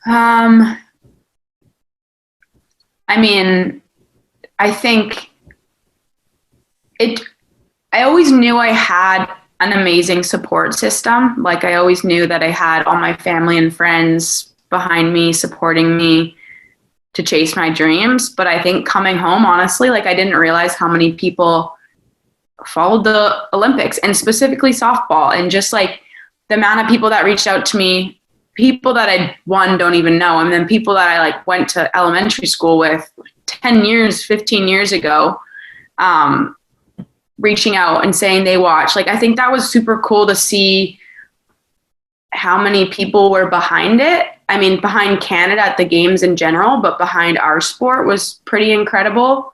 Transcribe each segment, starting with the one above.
Um, I mean, I think it, I always knew I had an amazing support system. Like I always knew that I had all my family and friends behind me, supporting me to chase my dreams. But I think coming home, honestly, like I didn't realize how many people followed the Olympics and specifically softball, and just like the amount of people that reached out to me, people that I one don't even know, and then people that I like went to elementary school with 10 years, 15 years ago, um, reaching out and saying they watch. Like I think that was super cool to see how many people were behind it. I mean, behind Canada at the games in general, but behind our sport was pretty incredible.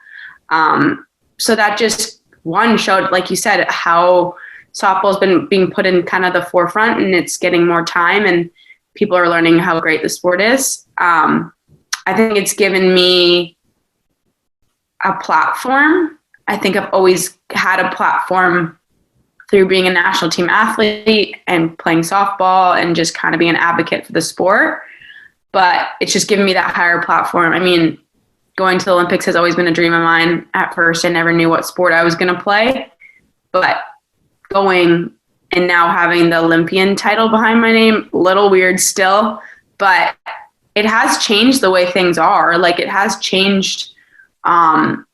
So that just one showed, like you said, how softball's been being put in kind of the forefront, and it's getting more time, and people are learning how great the sport is. I think it's given me a platform. I think I've always had a platform through being a national team athlete and playing softball and just kind of being an advocate for the sport. But it's just given me that higher platform. I mean, going to the Olympics has always been a dream of mine. At first, I never knew what sport I was going to play. But going and now having the Olympian title behind my name, a little weird still. But it has changed the way things are. Like it has changed how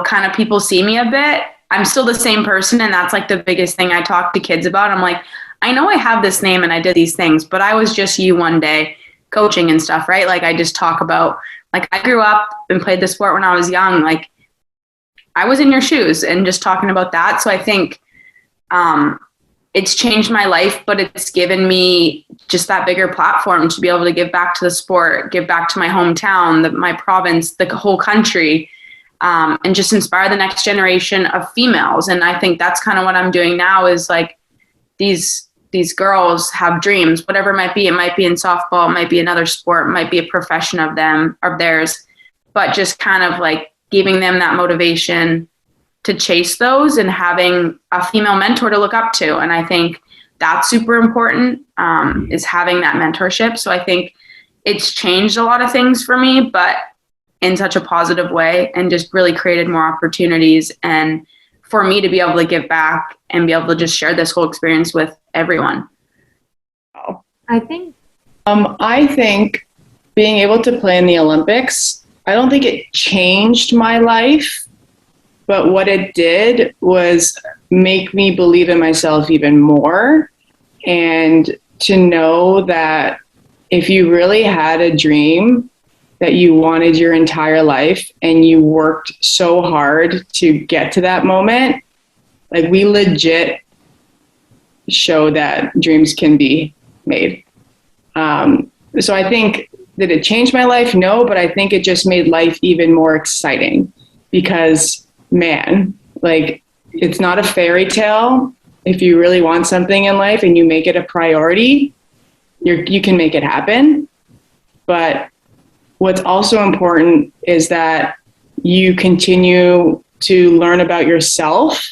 kind of people see me a bit. I'm still the same person, and that's like the biggest thing I talk to kids about. I'm like, I know I have this name and I did these things, but I was just you one day coaching and stuff, right? Like I just talk about, like I grew up and played the sport when I was young. Like I was in your shoes and just talking about that. So I think it's changed my life, but it's given me just that bigger platform to be able to give back to the sport, give back to my hometown, my province, the whole country. And just inspire the next generation of females. And I think that's kind of what I'm doing now is like these girls have dreams, whatever it might be. It might be in softball, it might be another sport, it might be a profession of theirs, but just kind of like giving them that motivation to chase those and having a female mentor to look up to. And I think that's super important, is having that mentorship. So I think it's changed a lot of things for me, but in such a positive way, and just really created more opportunities and for me to be able to give back and be able to just share this whole experience with everyone. I think I think being able to play in the Olympics, I don't think it changed my life, but what it did was make me believe in myself even more, and to know that if you really had a dream that you wanted your entire life and you worked so hard to get to that moment, like we legit show that dreams can be made. So I think, did it change my life? No, but I think it just made life even more exciting because, man, like it's not a fairy tale. If you really want something in life and you make it a priority, you can make it happen. But what's also important is that you continue to learn about yourself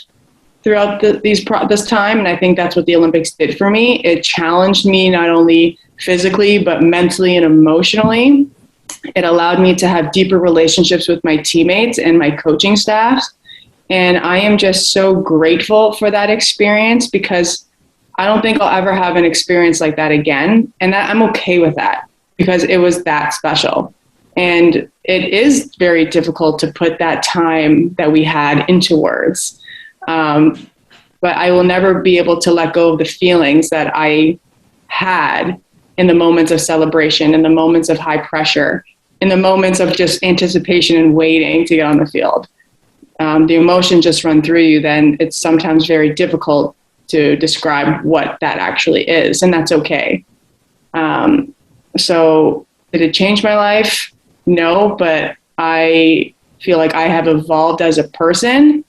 throughout this time. And I think that's what the Olympics did for me. It challenged me not only physically, but mentally and emotionally. It allowed me to have deeper relationships with my teammates and my coaching staff. And I am just so grateful for that experience because I don't think I'll ever have an experience like that again. And that I'm okay with that because it was that special. And it is very difficult to put that time that we had into words. But I will never be able to let go of the feelings that I had in the moments of celebration, in the moments of high pressure, in the moments of just anticipation and waiting to get on the field. The emotions just run through you, then it's sometimes very difficult to describe what that actually is, and that's okay. So did it change my life? No, but I feel like I have evolved as a person.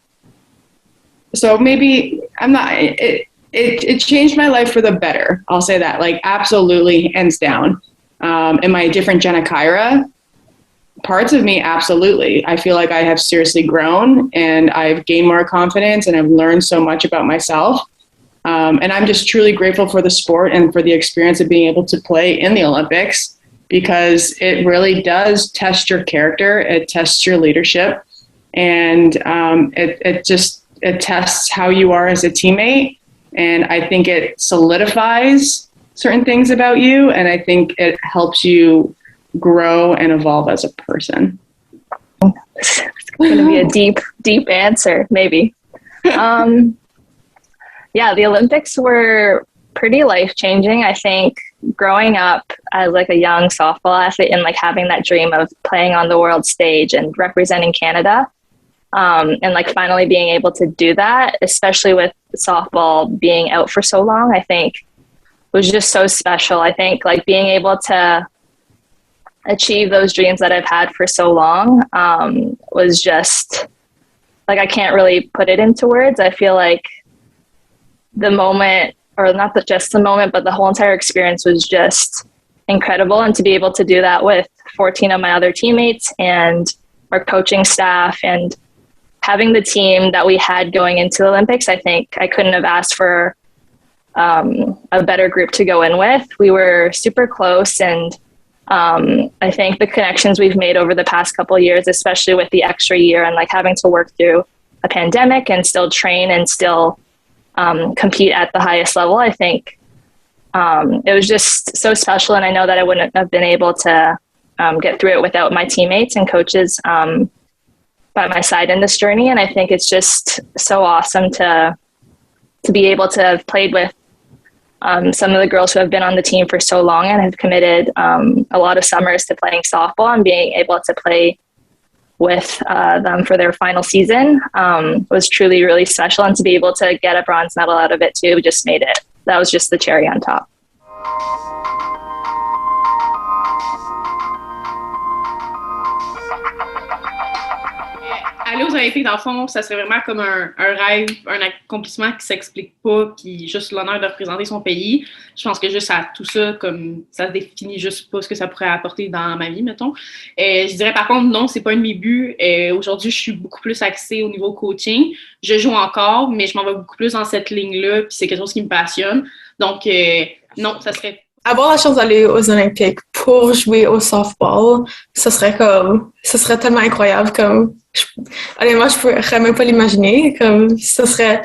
So maybe it changed my life for the better. I'll say that, like absolutely, hands down. Am I a different Jenna Kyra? Parts of me, absolutely. I feel like I have seriously grown and I've gained more confidence and I've learned so much about myself. And I'm just truly grateful for the sport and for the experience of being able to play in the Olympics, because it really does test your character. It tests your leadership, and it tests how you are as a teammate. And I think it solidifies certain things about you, and I think it helps you grow and evolve as a person. It's going to be a deep answer, maybe. Yeah, the Olympics were pretty life-changing. I think growing up as like a young softball athlete and like having that dream of playing on the world stage and representing Canada, and like finally being able to do that, especially with softball being out for so long, I think was just so special. I think like being able to achieve those dreams that I've had for so long was just like, I can't really put it into words. I feel like the moment, or not just the moment, but the whole entire experience was just incredible. And to be able to do that with 14 of my other teammates and our coaching staff and having the team that we had going into the Olympics, I think I couldn't have asked for a better group to go in with. We were super close, and I think the connections we've made over the past couple of years, especially with the extra year and like having to work through a pandemic and still train and still compete at the highest level, I think it was just so special. And I know that I wouldn't have been able to get through it without my teammates and coaches by my side in this journey. And I think it's just so awesome to be able to have played with some of the girls who have been on the team for so long and have committed a lot of summers to playing softball, and being able to play with them for their final season was truly, really special. And to be able to get a bronze medal out of it too, just made it, that was just the cherry on top. Aller aux Olympiques, dans le fond, ça serait vraiment comme un rêve, un accomplissement qui s'explique pas, puis juste l'honneur de représenter son pays. Je pense que juste à tout ça, comme ça se définit juste pas ce que ça pourrait apporter dans ma vie, mettons. Je dirais par contre, non, c'est pas un de mes buts. Aujourd'hui, je suis beaucoup plus axée au niveau coaching. Je joue encore, mais je m'en vais beaucoup plus dans cette ligne-là, puis c'est quelque chose qui me passionne. Donc, non, ça serait... Avoir la chance d'aller aux Olympiques pour jouer au softball, ce serait tellement incroyable. Honnêtement, je pourrais même pas l'imaginer. C'est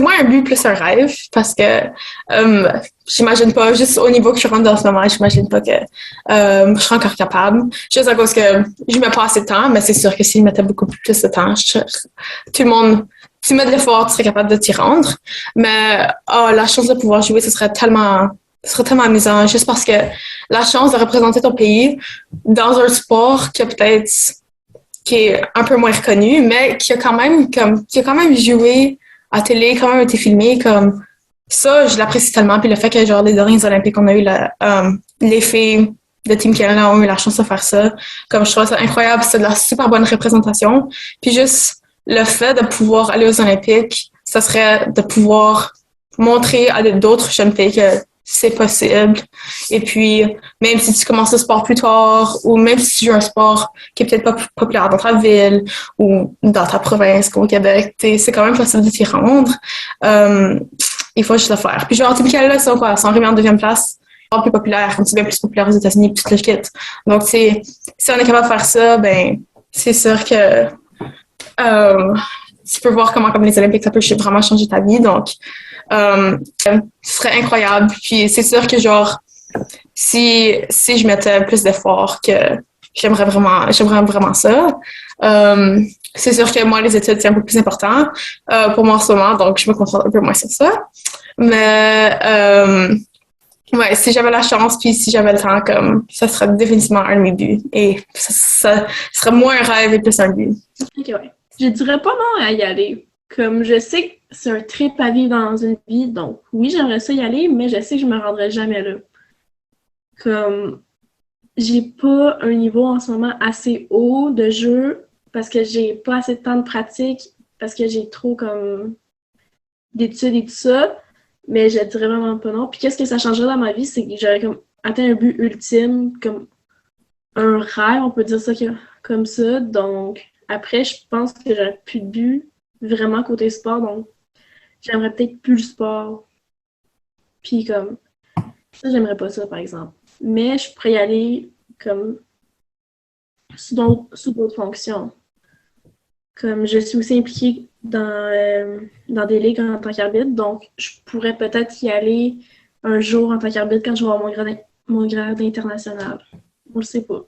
moins un but, plus un rêve, parce que j'imagine pas, juste au niveau que je rentre dans ce moment, j'imagine pas que je serais encore capable. Juste à cause que je mets pas assez de temps, mais c'est sûr que s'il mettait beaucoup plus de temps, tout le monde, tu mets de l'effort, tu serais capable de t'y rendre. Mais la chance de pouvoir jouer, ce serait tellement amusant, juste parce que la chance de représenter ton pays dans un sport qui est un peu moins reconnu, mais qui a quand même joué à télé, quand même été filmé, comme ça, je l'apprécie tellement. Puis le fait que genre les derniers Olympiques, on a eu les filles de Team Canada ont eu la chance de faire ça, comme je trouve ça incroyable, c'est de la super bonne représentation. Puis juste le fait de pouvoir aller aux Olympiques, ça serait de pouvoir montrer à d'autres jeunes filles que c'est possible. Et puis, même si tu commences le sport plus tard, ou même si tu joues un sport qui est peut-être pas populaire dans ta ville ou dans ta province, comme au Québec, c'est quand même possible de t'y rendre. Il faut juste le faire. Puis genre, Team Canada, c'est quoi? Ils sont arrivés en deuxième place, plus populaire, un petit peu plus populaire aux États-Unis, puis tout le kit. Donc, si on est capable de faire ça, ben, c'est sûr que tu peux voir comment, comme les Olympiques, ça peut vraiment changer ta vie. Donc, ce serait incroyable. Puis c'est sûr que genre, si je mettais plus d'efforts, que j'aimerais vraiment ça. C'est sûr que moi, les études, c'est un peu plus important pour moi en ce moment, donc je me concentre un peu moins sur ça. Mais ouais, si j'avais la chance, puis si j'avais le temps, comme ça serait définitivement un de mes buts. Et ça serait moins un rêve et plus un but. Ok, ouais. Je dirais pas non à y aller. Comme je sais que c'est un trip à vivre dans une vie, donc oui, j'aimerais ça y aller, mais je sais que je me rendrai jamais là. Comme j'ai pas un niveau en ce moment assez haut de jeu parce que j'ai pas assez de temps de pratique, parce que j'ai trop comme d'études et tout ça, mais je dirais vraiment pas non. Puis qu'est-ce que ça changerait dans ma vie, c'est que j'aurais comme atteint un but ultime, comme un rêve, on peut dire ça comme ça. Donc après, je pense que j'aurais plus de but vraiment côté sport, donc j'aimerais peut-être plus le sport. Puis comme, ça, j'aimerais pas ça, par exemple. Mais je pourrais y aller comme sous d'autres fonctions. Comme je suis aussi impliquée dans des ligues en tant qu'arbitre, donc je pourrais peut-être y aller un jour en tant qu'arbitre quand je vais avoir mon grade international. On le sait pas.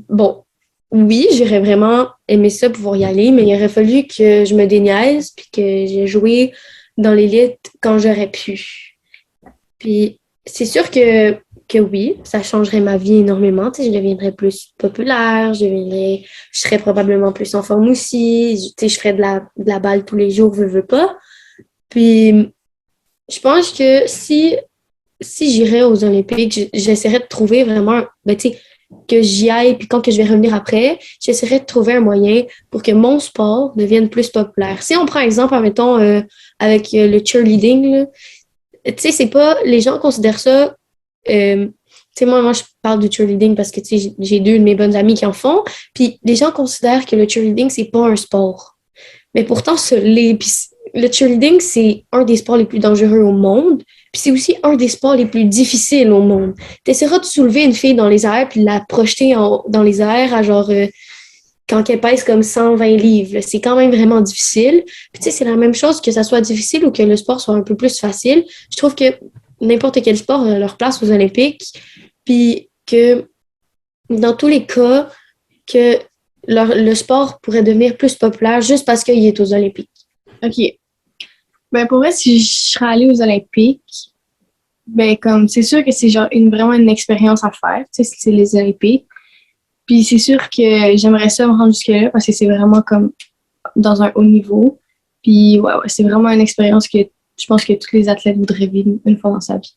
Bon, oui, j'aurais vraiment aimé ça pouvoir y aller, mais il aurait fallu que je me déniaise puis que j'ai joué dans l'élite quand j'aurais pu. Puis c'est sûr que oui, ça changerait ma vie énormément. Tu sais, je deviendrais plus populaire, je serais probablement plus en forme aussi. Tu sais, je ferais de la balle tous les jours, veux pas. Puis je pense que si j'irais aux Olympiques, j'essaierais de trouver vraiment, ben, tu sais, que j'y aille, puis quand que je vais revenir après, j'essaierai de trouver un moyen pour que mon sport devienne plus populaire. Si on prend exemple, admettons, avec le cheerleading, là, tu sais, c'est pas, les gens considèrent ça, tu sais, moi, je parle du cheerleading parce que, tu sais, j'ai deux de mes bonnes amies qui en font, puis les gens considèrent que le cheerleading, c'est pas un sport. Mais pourtant, le cheerleading, c'est un des sports les plus dangereux au monde. Puis c'est aussi un des sports les plus difficiles au monde. Tu essaieras de soulever une fille dans les airs puis de la projeter dans les airs à genre quand elle pèse comme 120 livres. Là. C'est quand même vraiment difficile. Puis tu sais, c'est la même chose que ça soit difficile ou que le sport soit un peu plus facile. Je trouve que n'importe quel sport a leur place aux Olympiques. Puis que dans tous les cas, que le sport pourrait devenir plus populaire juste parce qu'il est aux Olympiques. OK. Ben pour vrai, si je serais allée aux Olympiques, ben comme c'est sûr que c'est genre vraiment une expérience à faire, tu sais, c'est les Olympiques. Puis c'est sûr que j'aimerais ça me rendre jusque-là parce que c'est vraiment comme dans un haut niveau. Puis ouais, c'est vraiment une expérience que je pense que tous les athlètes voudraient vivre une fois dans sa vie.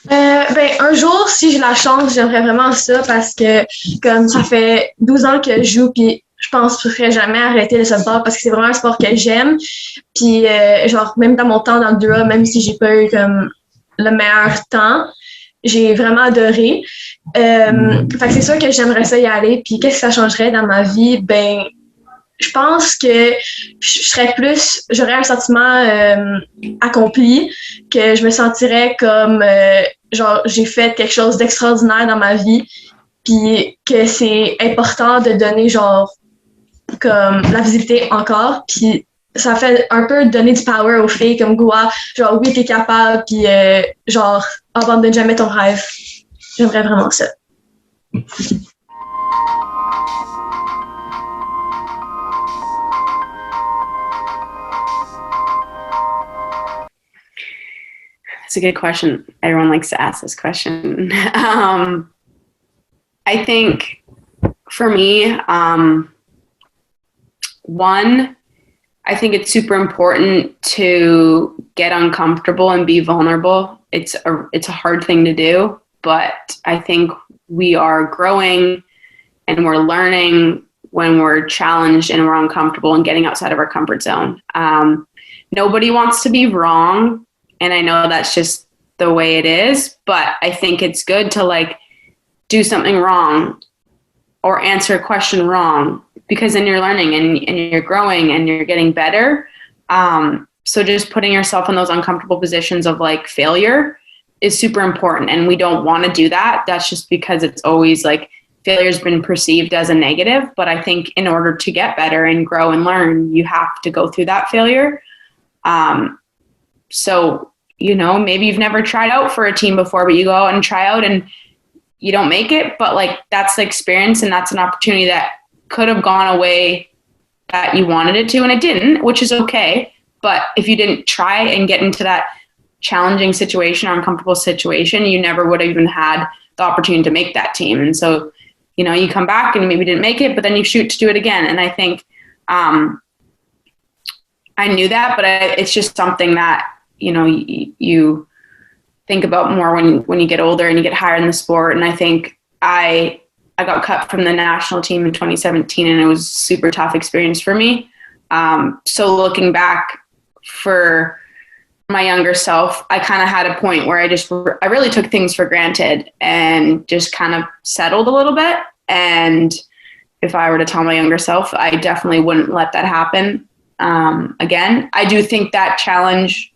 Ben, un jour, si j'ai la chance, j'aimerais vraiment ça parce que comme ça fait 12 ans que je joue, puis je pense que je ferais jamais arrêter le softball parce que c'est vraiment un sport que j'aime. Puis genre, même dans mon temps dans le 2A, même si j'ai pas eu comme le meilleur temps, j'ai vraiment adoré. Fait que c'est sûr que j'aimerais ça y aller. Puis qu'est-ce que ça changerait dans ma vie? Ben, je pense que j'aurais un sentiment accompli, que je me sentirais comme, genre, j'ai fait quelque chose d'extraordinaire dans ma vie, puis que c'est important de donner, genre, comme la visibilité encore, puis ça fait un peu donner du power aux filles, comme Goa, genre, oui, t'es capable, puis genre, abandonne jamais ton rêve. J'aimerais vraiment ça. It's a good question. Everyone likes to ask this question. I think for me, one, I think it's super important to get uncomfortable and be vulnerable. It's a hard thing to do, but I think we are growing and we're learning when we're challenged and we're uncomfortable and getting outside of our comfort zone. Nobody wants to be wrong. And I know that's just the way it is, but I think it's good to like do something wrong or answer a question wrong because then you're learning and you're growing and you're getting better. So just putting yourself in those uncomfortable positions of like failure is super important. And we don't want to do that. That's just because it's always like failure's been perceived as a negative. But I think in order to get better and grow and learn, you have to go through that failure. So, you know, maybe you've never tried out for a team before, but you go out and try out and you don't make it. But like that's the experience and that's an opportunity that could have gone away that you wanted it to and it didn't, which is okay. But if you didn't try and get into that challenging situation or uncomfortable situation, you never would have even had the opportunity to make that team. And so, you know, you come back and maybe didn't make it, but then you shoot to do it again. And I think I knew that, but it's just something that, you know, you think about more when you get older and you get higher in the sport. And I think I got cut from the national team in 2017 and it was a super tough experience for me. So looking back for my younger self, I kind of had a point where I really took things for granted and just kind of settled a little bit. And if I were to tell my younger self, I definitely wouldn't let that happen again. I do think that challenge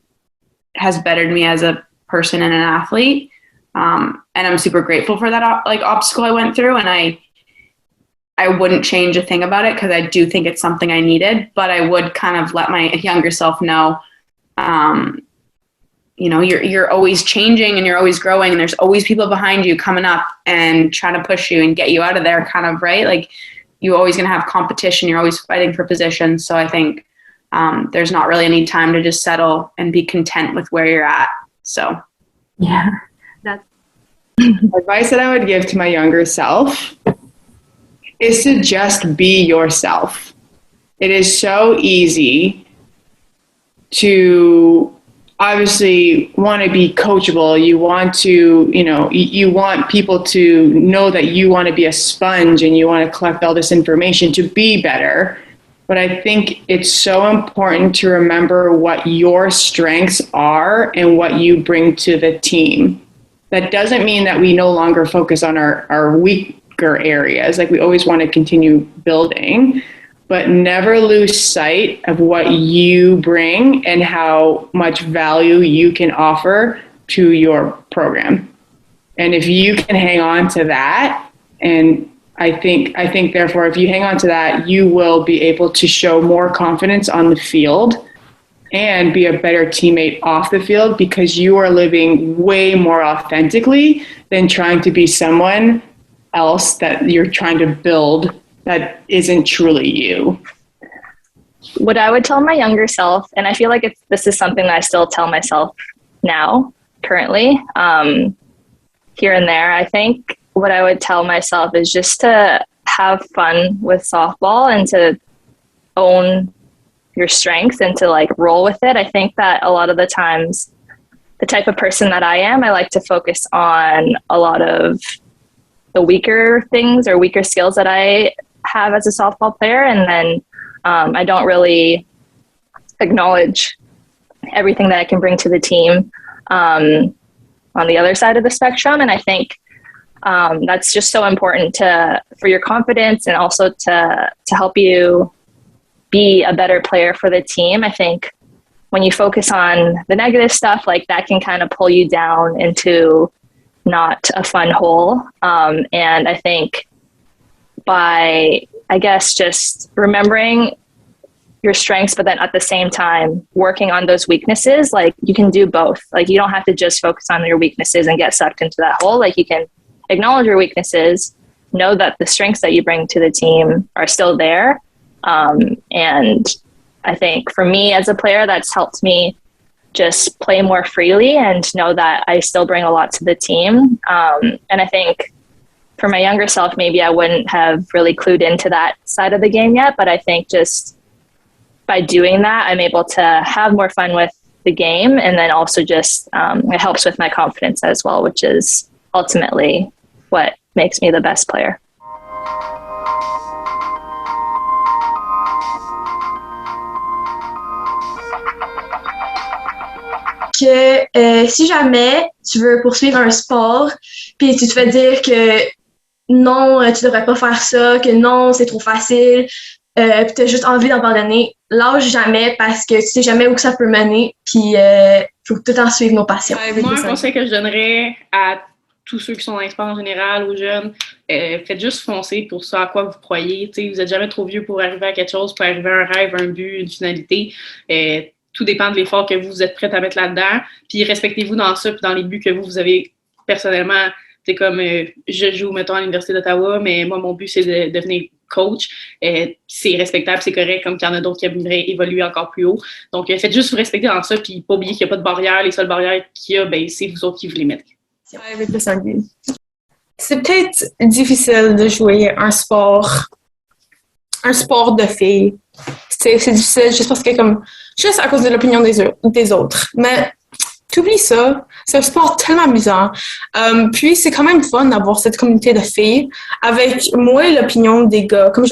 has bettered me as a person and an athlete. And I'm super grateful for that obstacle I went through. And I wouldn't change a thing about it because I do think it's something I needed, but I would kind of let my younger self know, you're always changing and you're always growing and there's always people behind you coming up and trying to push you and get you out of there kind of, right? Like you're always going to have competition. You're always fighting for positions. So I think there's not really any time to just settle and be content with where you're at. So, yeah. Advice that I would give to my younger self is to just be yourself. It is so easy to obviously want to be coachable. You want to, you want people to know that you want to be a sponge and you want to collect all this information to be better. But I think it's so important to remember what your strengths are and what you bring to the team. That doesn't mean that we no longer focus on our weaker areas. Like we always want to continue building, but never lose sight of what you bring and how much value you can offer to your program. And if you can hang on to that, and I think therefore, if you hang on to that, you will be able to show more confidence on the field and be a better teammate off the field because you are living way more authentically than trying to be someone else that you're trying to build that isn't truly you. What I would tell my younger self, and I feel like this is something that I still tell myself now, currently, here and there, I think what I would tell myself is just to have fun with softball and to own your strengths and to like roll with it. I think that a lot of the times, the type of person that I am, I like to focus on a lot of the weaker things or weaker skills that I have as a softball player. And then I don't really acknowledge everything that I can bring to the team on the other side of the spectrum. And I think that's just so important for your confidence and also to help you be a better player for the team. I think when you focus on the negative stuff, like that can kind of pull you down into not a fun hole. And I think by, I guess, just remembering your strengths, but then at the same time working on those weaknesses, like you can do both. Like you don't have to just focus on your weaknesses and get sucked into that hole. Like you can acknowledge your weaknesses, know that the strengths that you bring to the team are still there. And I think for me as a player, that's helped me just play more freely and know that I still bring a lot to the team. And I think for my younger self, maybe I wouldn't have really clued into that side of the game yet, but I think just by doing that, I'm able to have more fun with the game. And then also just, it helps with my confidence as well, which is ultimately what makes me the best player. Que si jamais tu veux poursuivre un sport, puis tu te fais dire que non, tu devrais pas faire ça, que non, c'est trop facile, puis tu as juste envie d'abandonner, lâche jamais parce que tu sais jamais où que ça peut mener, puis faut tout le temps suivre nos passions. Moi, un conseil que je donnerais à tous ceux qui sont dans les sports en général, aux jeunes, faites juste foncer pour ça à quoi vous croyez. T'sais, vous n'êtes jamais trop vieux pour arriver à quelque chose, pour arriver à un rêve, un but, une finalité. Tout dépend de l'effort que vous êtes prêt à mettre là-dedans. Puis respectez-vous dans ça, puis dans les buts que vous avez personnellement. C'est comme, je joue, mettons, à l'Université d'Ottawa, mais moi, mon but, c'est de devenir coach. C'est respectable, c'est correct, comme qu'il y en a d'autres qui aimeraient évoluer encore plus haut. Donc, faites juste vous respecter dans ça, puis pas oublier qu'il n'y a pas de barrière. Les seules barrières qu'il y a, c'est vous autres qui vous les mettez. C'est peut-être difficile de jouer un sport de filles. C'est difficile juste à cause de l'opinion des autres. Mais t'oublies ça, c'est un sport tellement amusant. Puis c'est quand même fun d'avoir cette communauté de filles avec moins l'opinion des gars. Comme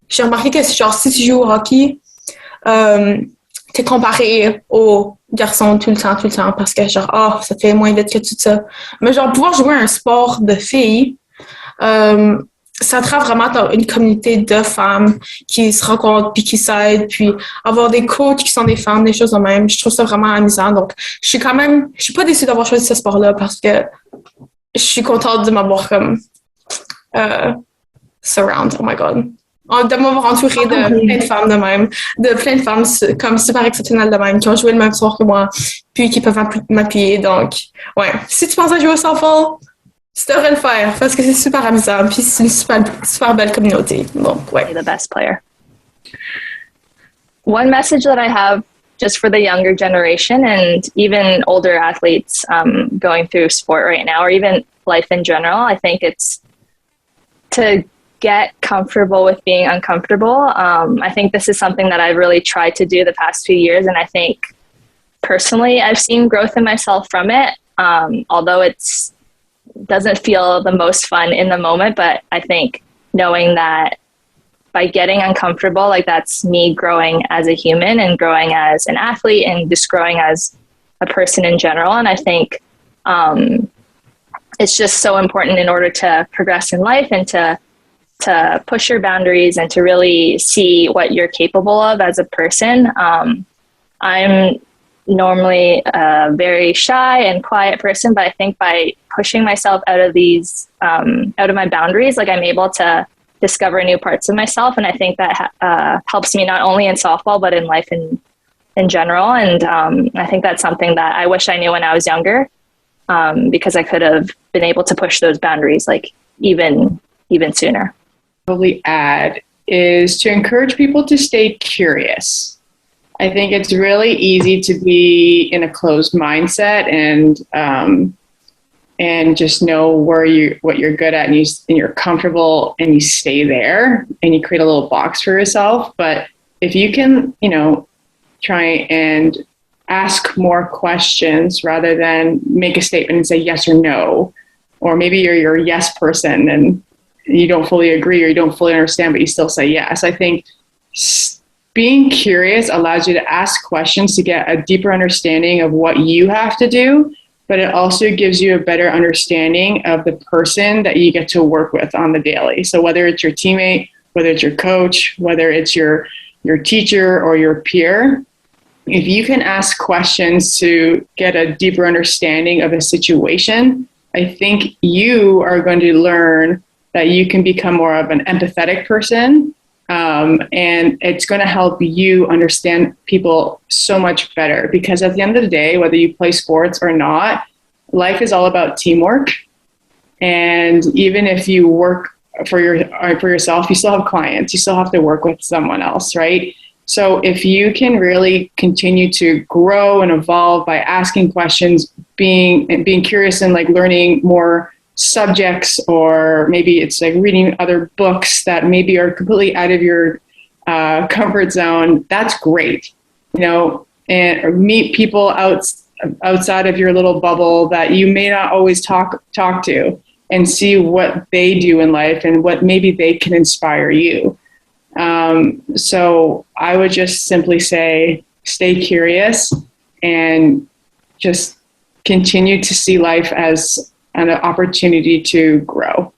j'ai remarqué que si tu joues au hockey, t'es comparé aux garçons tout le temps parce que ça fait moins vite que tout ça. Mais pouvoir jouer un sport de filles, ça te rend vraiment dans une communauté de femmes qui se rencontrent puis qui s'aident, puis avoir des coachs qui sont des femmes, des choses de même. Je trouve ça vraiment amusant. Donc, je suis pas déçue d'avoir choisi ce sport-là parce que je suis contente de m'avoir comme surround, oh my god. De m'avoir entourée de plein de femmes de même, de plein de femmes comme super exceptionnelles de même, qui ont joué le même sport que moi, puis qui peuvent m'appuyer. Donc, ouais. Si tu penses à jouer au softball, tu devrais le faire parce que c'est super amusant, puis c'est une super belle communauté. Donc, ouais. The best player. One message that I have just for the younger generation and even older athletes going through sport right now, or even life in general, I think it's to get comfortable with being uncomfortable. I think this is something that I've really tried to do the past few years, and I think personally I've seen growth in myself from it, although it's doesn't feel the most fun in the moment, but I think knowing that by getting uncomfortable, like that's me growing as a human and growing as an athlete and just growing as a person in general. And I think it's just so important in order to progress in life and to push your boundaries and to really see what you're capable of as a person. I'm normally a very shy and quiet person, but I think by pushing myself out of my boundaries, like I'm able to discover new parts of myself. And I think that helps me not only in softball, but in life in general. And I think that's something that I wish I knew when I was younger, because I could have been able to push those boundaries like even sooner. Probably add is to encourage people to stay curious. I think it's really easy to be in a closed mindset and just know what you're good at, and you're comfortable, and you stay there, and you create a little box for yourself. But if you can, try and ask more questions rather than make a statement and say yes or no, or maybe you're a yes person and you don't fully agree or you don't fully understand, but you still say yes. I think being curious allows you to ask questions to get a deeper understanding of what you have to do, but it also gives you a better understanding of the person that you get to work with on the daily. So whether it's your teammate, whether it's your coach, whether it's your teacher or your peer, if you can ask questions to get a deeper understanding of a situation, I think you are going to learn that you can become more of an empathetic person. And it's going to help you understand people so much better, because at the end of the day, whether you play sports or not, life is all about teamwork. And even if you work for yourself, you still have clients, you still have to work with someone else, right? So if you can really continue to grow and evolve by asking questions, being curious and like learning more subjects, or maybe it's like reading other books that maybe are completely out of your comfort zone, that's great, or meet people outside of your little bubble that you may not always talk to, and see what they do in life and what maybe they can inspire you. So I would just simply say, stay curious and just continue to see life as an opportunity to grow.